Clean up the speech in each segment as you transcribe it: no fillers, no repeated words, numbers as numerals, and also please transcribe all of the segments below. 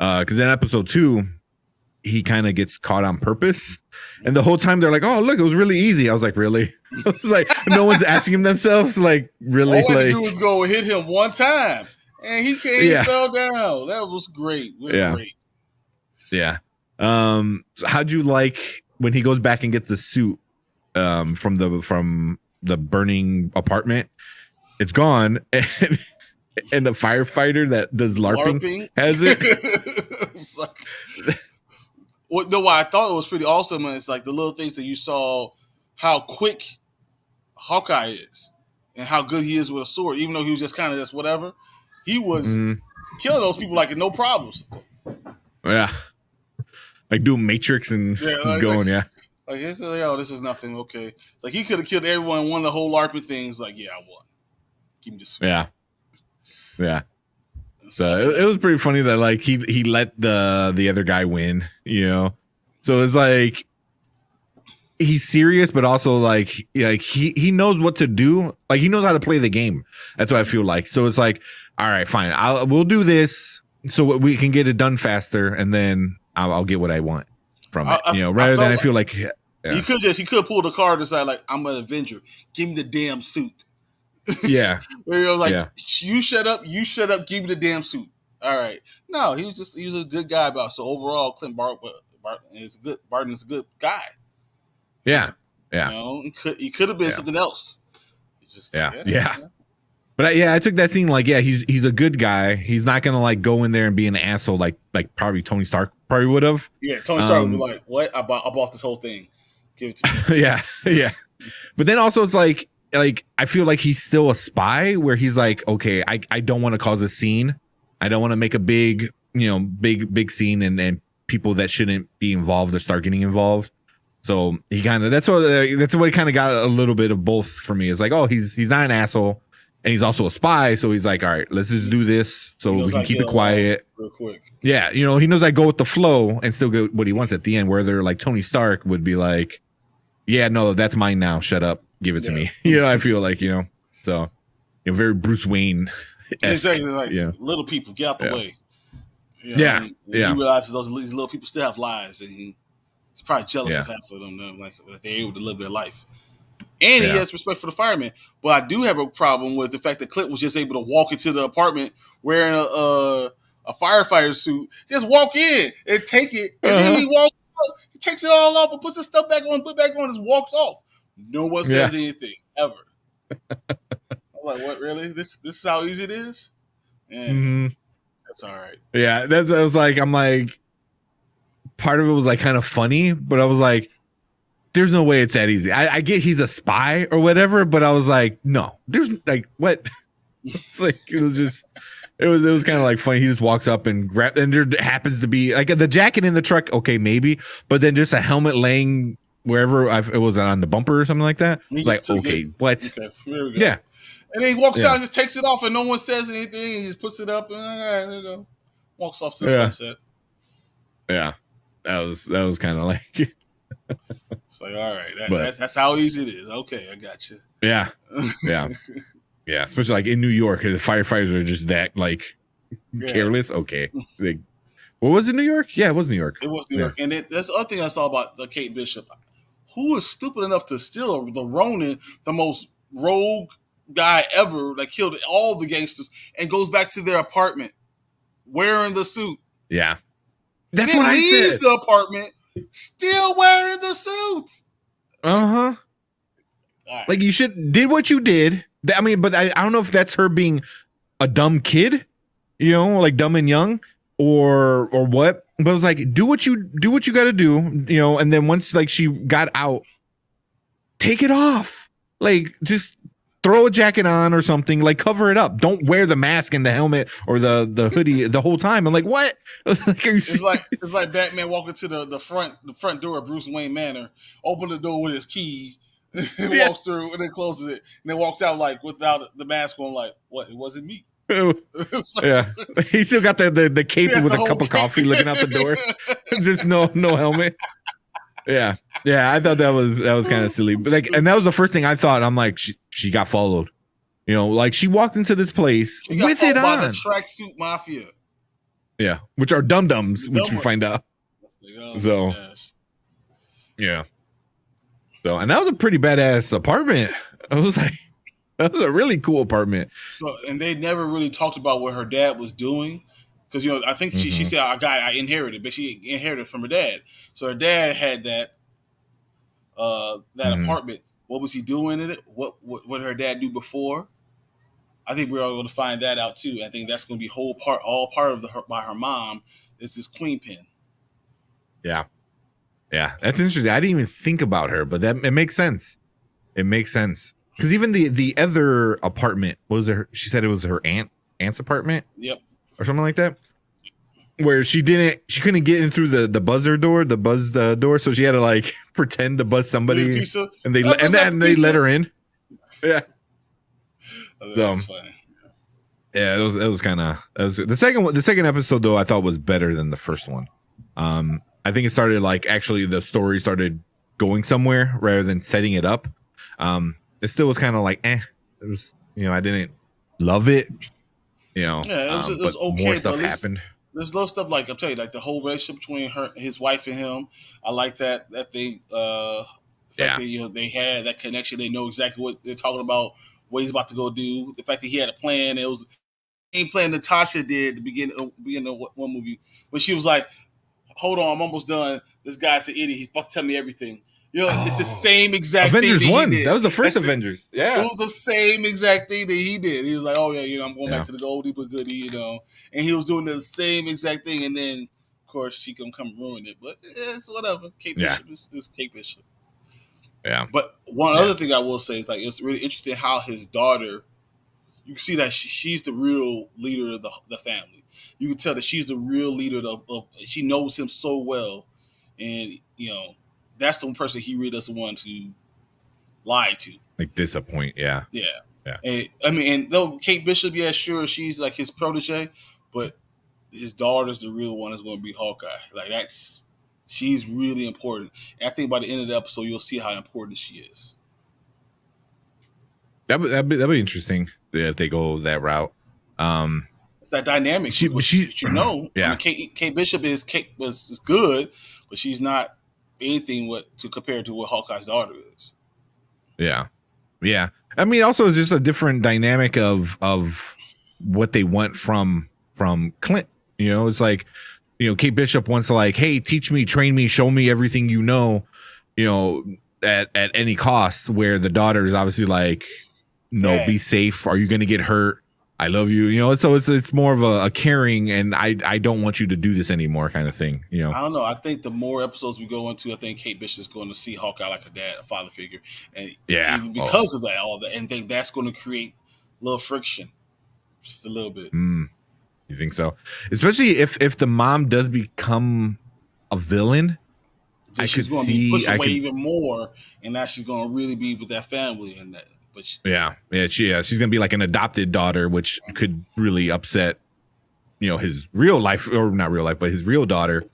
Because in episode 2, he kind of gets caught on purpose, and the whole time they're like, "Oh, look, it was really easy." I was like, "Really?" It's like no one's asking themselves, like, "Really?" All I had like, to do was go hit him one time, and he came, he fell down. That was great. Great. Yeah. So how'd you like when he goes back and gets the suit from the burning apartment? It's gone, and the firefighter that does LARPing has it. It's like, why I thought it was pretty awesome is like the little things that you saw, how quick Hawkeye is, and how good he is with a sword. Even though he was just kind of just whatever, he was killing those people like no problems. Yeah, like doing Matrix and going. Like, oh, this is nothing. Okay, like he could have killed everyone, won the whole LARPing things. Like, yeah, I won. Give me this. Yeah. So it was pretty funny that like he let the other guy win, you know. So it's like he's serious, but also like he knows what to do. Like he knows how to play the game. That's what I feel like. So it's like, all right, fine. We'll do this so we can get it done faster, and then I'll get what I want from it. Rather than I feel like he could pull the card and say like, I'm an Avenger. Give me the damn suit. Yeah. Where he was like, you shut up, give me the damn suit. All right. No, he was a good guy about. So overall, Clint Barton is good. Barton is a good guy. Yeah. He could have been something else. But I took that scene like, he's a good guy. He's not gonna like go in there and be an asshole like probably Tony Stark probably would have. Yeah, Tony Stark would be like, what? I bought this whole thing. Give it to me. yeah. But then also it's like I feel like he's still a spy where he's like, okay, I don't want to cause a scene. I don't want to make a big big scene and people that shouldn't be involved or start getting involved. So he kind of that's what he kind of got a little bit of both for me. It's like, oh, he's not an asshole and he's also a spy. So he's like, all right, let's just do this so we can keep it quiet. Real quick. Yeah, he knows I go with the flow and still get what he wants at the end. Where they're like Tony Stark would be like, yeah, no, that's mine now. Shut up. Give it to me. I feel like, so very Bruce Wayne. Exactly. Like little people, get out the way. He realizes these little people still have lives, and he's probably jealous of half of them. Like they're able to live their life, and he has respect for the firemen. But I do have a problem with the fact that Clint was just able to walk into the apartment wearing a firefighter suit, just walk in and take it, and then he walks out, he takes it all off and puts his stuff back on, and just walks off. No one says anything ever. I'm like, what? Really? This is how easy it is? And that's all right. Yeah, that's what I was like. I'm like, part of it was like kind of funny, but I was like, there's no way it's that easy. I get he's a spy or whatever, but I was like, no, there's like what? It's like it was kind of like funny. He just walks up and grab, and there happens to be like the jacket in the truck. Okay, maybe, but then just a helmet laying wherever it was on the bumper or something like that. It's like, okay, what? Okay, here we go. Yeah. And then he walks out and just takes it off and no one says anything. He just puts it up and all right, there you go. Walks off to the sunset. Yeah. That was kind of like it's like, all right, that's how easy it is. Okay, I got you. Yeah. Yeah. Especially like in New York, the firefighters are just that like careless. Okay. What was it, New York? Yeah, it was New York. It was New York. And that's the other thing I saw about the Kate Bishop. Who is stupid enough to steal the Ronin, the most rogue guy ever, that killed all the gangsters, and goes back to their apartment wearing the suit? Yeah. That's what I said. Leaves the apartment still wearing the suit. Uh-huh. Right. Like you did what you did. I mean, but I don't know if that's her being a dumb kid, like dumb and young. Or what? But it was like, do what you got to do, and then once like she got out, take it off. Like just throw a jacket on or something, like cover it up. Don't wear the mask and the helmet or the hoodie the whole time. I'm like, what? Like, it's like Batman walking to the front door of Bruce Wayne Manor, open the door with his key, and walks through and then closes it, and then walks out like without the mask on, like, what? It wasn't me. Yeah, he still got the cape with a cup of coffee looking out the door. Just no helmet. Yeah, I thought that was kind of silly, but like, and that was the first thing I thought. I'm like, she got followed. Like she walked into this place with it on. By the tracksuit mafia. Yeah, which are dum-dums, which we find out. Like, oh so, yeah. So, and that was a pretty badass apartment. I was like, that was a really cool apartment. So, and they never really talked about what her dad was doing. Because, I think she said, I inherited, but she inherited from her dad. So her dad had that apartment. What was he doing in it? What did her dad do before? I think we're all going to find that out too. I think that's going to be all part of by her mom is this queen pin. Yeah, yeah, that's interesting. I didn't even think about her, but it makes sense. It makes sense because even the other apartment she said it was her aunt's apartment. Yep, or something like that. Where she couldn't get in through the buzzer door, door, so she had to like pretend to buzz somebody, and they let her in. Yeah. That's funny. Yeah, it was kind of the second episode though I thought was better than the first one. I think it started like actually the story started going somewhere rather than setting it up. It still was kind of like it was I didn't love it. Yeah, it was okay. More stuff happened. There's little stuff like I'm telling you, like the whole relationship between his wife and him. I like that they they had that connection. They know exactly what they're talking about. What he's about to go do. The fact that he had a plan. It was the same plan Natasha did at the beginning of one movie when she was like, "Hold on, I'm almost done. This guy's an idiot. He's about to tell me everything." It's the same exact Avengers thing that 1. he did. That was the first Avengers. Yeah. It was the same exact thing that he did. He was like, "Oh yeah, I'm going back to the oldie but goodie, And he was doing the same exact thing. And then, of course, she can come ruin it. But it's whatever. Kate Bishop is Kate Bishop. Yeah. But one other thing I will say is like it's really interesting how his daughter, you can see that she's the real leader of the family. You can tell that she's the real leader of she knows him so well, and that's the one person he really doesn't want to lie to, like disappoint. Yeah. And I mean, and though Kate Bishop, yeah, sure, she's like his protege, but his daughter's the real one that's going to be Hawkeye. Like she's really important. And I think by the end of the episode, you'll see how important she is. That'd be interesting if they go that route. It's that dynamic. She yeah. I mean, Kate Bishop is good, but she's not anything to compare to what Hawkeye's daughter is. Yeah. Yeah. I mean, also it's just a different dynamic of what they want from Clint. It's like, Kate Bishop wants to like, hey, teach me, train me, show me everything at any cost, where the daughter is obviously like, no, be safe. Are you going to get hurt? I love you. So it's more of a caring, and I don't want you to do this anymore kind of thing. I don't know. I think the more episodes we go into, I think Kate Bishop is going to see Hawkeye like a dad, a father figure, and even because of that, all that, and think that's going to create a little friction, just a little bit. You think so? Especially if the mom does become a villain, she's going to be pushed away even more, and now she's going to really be with that family and that. But she's gonna be like an adopted daughter, which could really upset, his real life, or not real life, but his real daughter.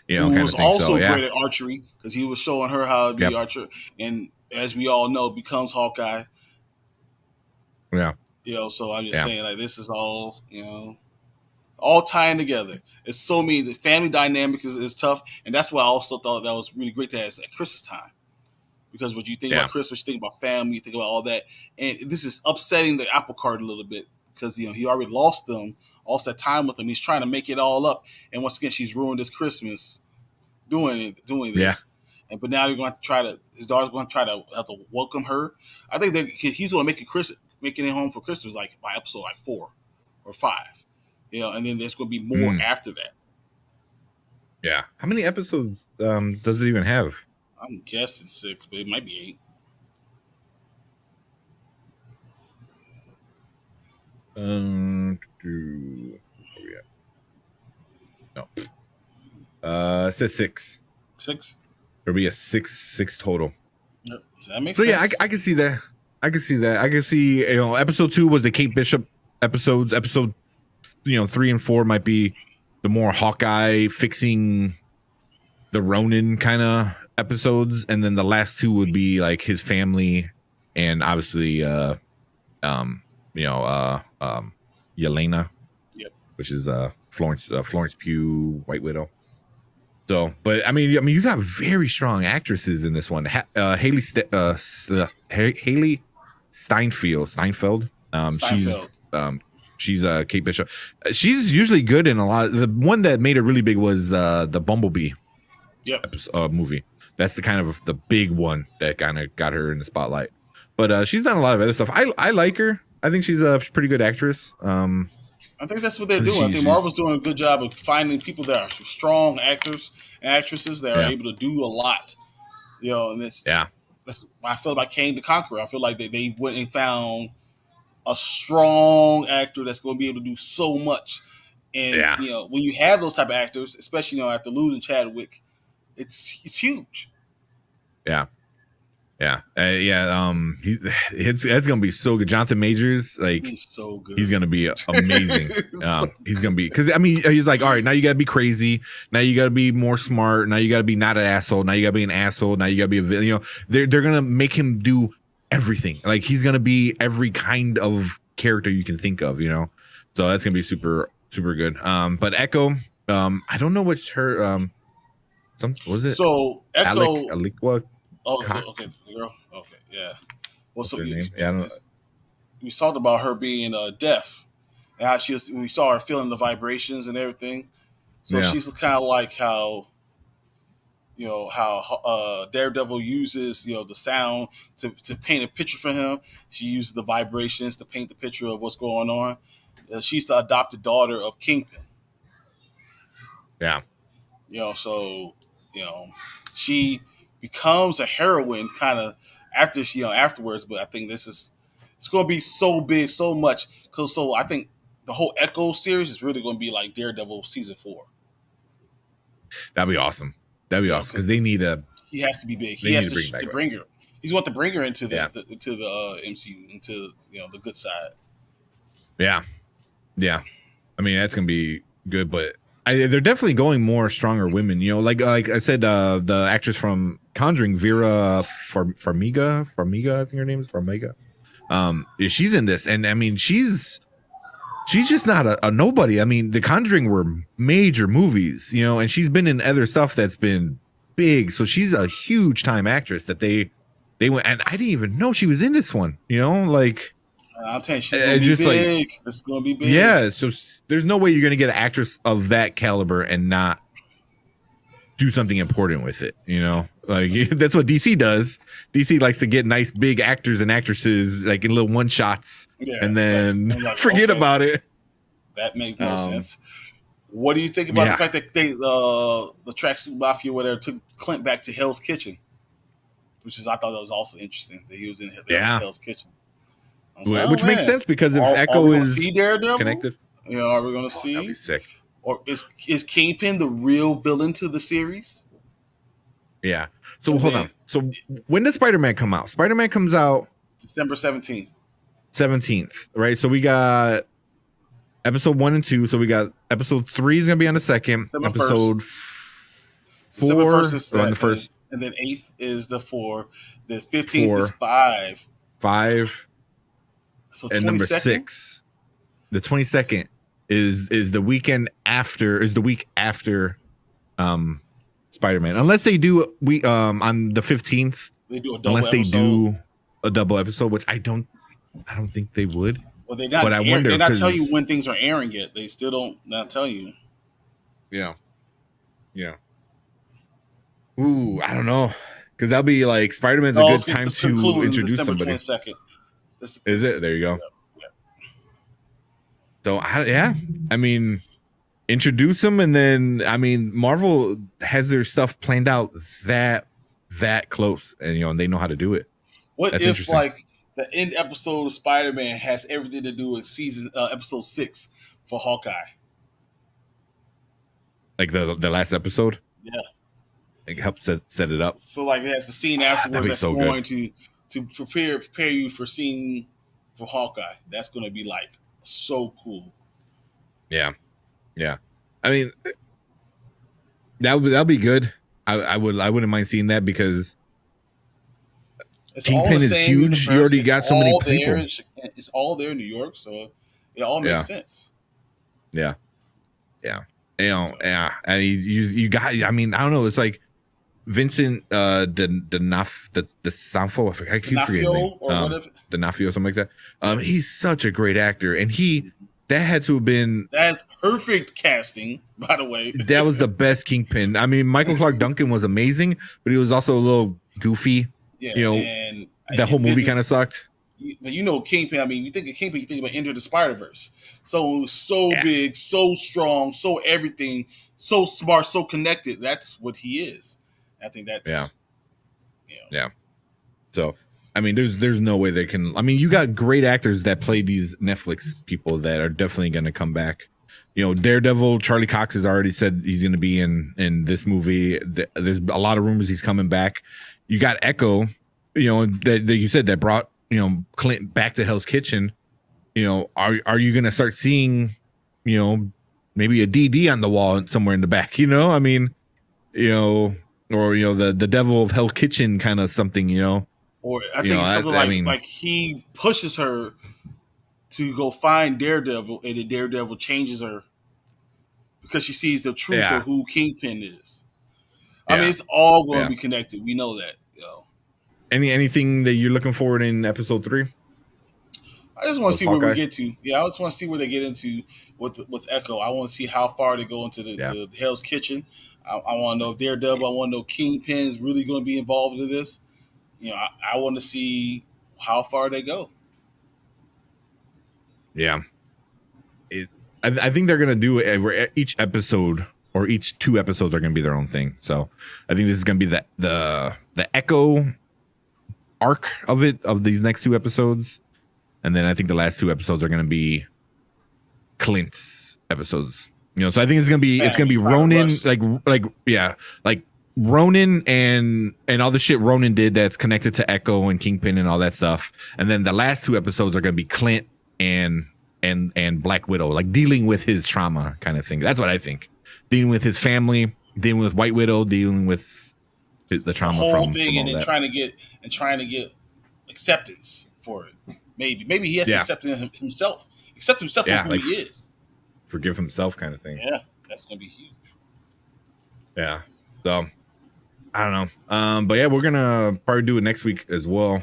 Who was also great at archery because he was showing her how to be archer, and as we all know, becomes Hawkeye. Yeah. So I'm just saying, like, this is all all tying together. It's so many. The family dynamic is tough, and that's why I also thought that was really great to have at Christmas time. Because when you think about Christmas, you think about family, you think about all that. And this is upsetting the apple cart a little bit because, he already lost that time with them. He's trying to make it all up. And once again, she's ruined his Christmas doing this. Yeah. But now his daughter's going to try to have to welcome her. I think that he's going to making it home for Christmas like by episode like 4 or 5. And then there's going to be more after that. Yeah. How many episodes does it even have? I'm guessing 6, but it might be 8. No. It says 6. 6? There'll be a 6 total. Yep. Does that make sense? Yeah, I can see that. I can see, episode 2 was the Kate Bishop episodes. Episode, 3 and 4 might be the more Hawkeye fixing the Ronin kind of episodes, and then the last 2 would be like his family and obviously Yelena, yep, which is Florence Pugh, White Widow. So, but I mean, you got very strong actresses in this one. Haley Steinfeld. She's Kate Bishop. She's usually good in a lot. The one that made it really big was the Bumblebee movie. That's the kind of the big one that kind of got her in the spotlight. But she's done a lot of other stuff. I like her. I think she's a pretty good actress. I think that's what they're doing. I think Marvel's doing a good job of finding people that are strong actors and actresses that are able to do a lot. You know, and that's I feel about Kang the Conqueror. I feel like they went and found a strong actor that's going to be able to do so much. And you know, when you have those type of actors, especially after losing Chadwick, it's huge. It's gonna be so good. Jonathan Majors, like, he's so good. He's gonna be amazing. He's gonna be, because I mean, he's like, all right, now you gotta be crazy. Now you gotta be more smart. Now you gotta be not an asshole. Now you gotta be an asshole. Now you gotta be a villain. You know, they're gonna make him do everything. Like, he's gonna be every kind of character you can think of. You know, so that's gonna be super good. But Echo, I don't know what's her what was it? So Echo. Aliqua. Oh, okay, the girl. Okay, yeah. Well, so we talked about her being deaf, and how we saw her feeling the vibrations and everything. So she's kind of like how Daredevil uses the sound to paint a picture for him. She uses the vibrations to paint the picture of what's going on. She's the adopted daughter of Kingpin. Yeah. She becomes a heroine kind of afterwards, but I think it's going to be so big, so much. So I think the whole Echo series is really going to be like Daredevil season 4. That'd be awesome. Because they need he has to be big. He has to bring her. He's want to bring her into the MCU, into the good side. Yeah. I mean, that's gonna be good, but they're definitely going more stronger women. Like I said, the actress from Conjuring, Vera Farmiga, I think her name is Farmiga. She's in this, and I mean, she's just not a nobody. I mean, The Conjuring were major movies, and she's been in other stuff that's been big. So she's a huge time actress that they went, and I didn't even know she was in this one. Like, I'm telling you, she's gonna be big. It's gonna be big. Yeah, so there's no way you're gonna get an actress of that caliber and not do something important with it. Like, that's what DC does. DC likes to get nice big actors and actresses like in little one shots, and then forget about it. That makes no sense. What do you think about the fact that the Tracksuit Mafia, whatever, took Clint back to Hell's Kitchen, I thought that was also interesting that he was in Hell's Kitchen. Which makes sense, because if Echo is connected, are we going to see? That'd be sick. Or is Kingpin the real villain to the series? Yeah. So hold on. So when does Spider-Man come out? Spider-Man comes out December 17th. 17th, right? So we got episode 1 and 2. So we got episode 3 is going to be on the 2nd. Episode 4 is on the 1st. And then 8th is the 4. The 15th is 5. 5. So 22nd? And number 6. The 22nd is the weekend after, is the week after Spider-Man. Unless they do on the 15th. They do a double episode. They do a double episode, which I don't think they would. Well, they're not telling you when things are airing yet. They still not tell you. Yeah. Ooh, I don't know. Because that'll be like Spider-Man's a good time to introduce December somebody. 22nd. Is it? There you go. Yeah. So, I mean, introduce them, and then, I mean, Marvel has their stuff planned out that close, and they know how to do it. What if, like, the end episode of Spider-Man has everything to do with episode 6 for Hawkeye? Like the last episode? Yeah. It helps set it up. So, like, it has a scene afterwards that's so going to prepare you for seeing for Hawkeye. That's going to be like so cool. Yeah. I mean, that'll be good. I wouldn't mind seeing that, because Kingpin is huge. You already got so many people. It's all there in New York, so it all makes sense. Yeah. Yeah. Yeah. And you got, I mean, I don't know. It's like Vincent D'Onofrio, I keep forgetting D'Onofrio, something like that. He's such a great actor, and that had to have been that's perfect casting, by the way. That was the best Kingpin. I mean, Michael Clark Duncan was amazing, but he was also a little goofy. Yeah, and that whole movie kind of sucked. But Kingpin. I mean, you think of Kingpin, you think about Enter the Spider-Verse. So big, so strong, so everything, so smart, so connected. That's what he is. I think that's yeah. So, I mean, there's no way they can. I mean, you got great actors that play these Netflix people that are definitely going to come back. Daredevil, Charlie Cox has already said he's going to be in this movie. There's a lot of rumors he's coming back. You got Echo, that you said that brought Clint back to Hell's Kitchen. Are you going to start seeing, maybe a DD on the wall somewhere in the back? I mean, or the devil of Hell Kitchen kind of something, Or I think it's something like he pushes her to go find Daredevil, and then Daredevil changes her because she sees the truth of who Kingpin is. I mean, it's all going to be connected. We know that. Anything that you're looking forward in episode 3? I just want to see where we get to. Yeah, I just want to see where they get into with Echo. I want to see how far they go into the Hell's Kitchen. I want to know if Daredevil. I want to know Kingpin is really going to be involved in this. I want to see how far they go. Yeah. I think they're going to do each episode, or each 2 episodes are going to be their own thing. So I think this is going to be the Echo arc of these next 2 episodes. And then I think the last 2 episodes are going to be Clint's episodes. So I think it's going to be Ronin, like Ronin and all the shit Ronin did that's connected to Echo and Kingpin and all that stuff. And then the last 2 episodes are going to be Clint and Black Widow, like dealing with his trauma kind of thing. That's what I think. Dealing with his family, dealing with White Widow, dealing with the trauma the whole from thing, from and then trying to get acceptance for it. Maybe he has to accept himself for who he is. Forgive himself, kind of thing. Yeah, that's gonna be huge. Yeah. So I don't know. But yeah, we're gonna probably do it next week as well.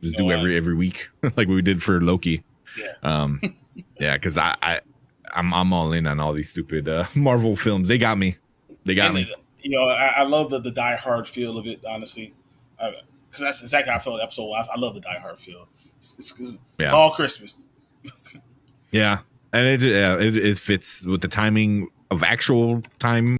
Just do every week like we did for Loki. Yeah. Yeah, because I'm all in on all these stupid Marvel films. They got me. I love the Die Hard feel of it, honestly, because that's exactly how I felt in the episode. I love the Die Hard feel. It's all Christmas. Yeah, and it fits with the timing of actual time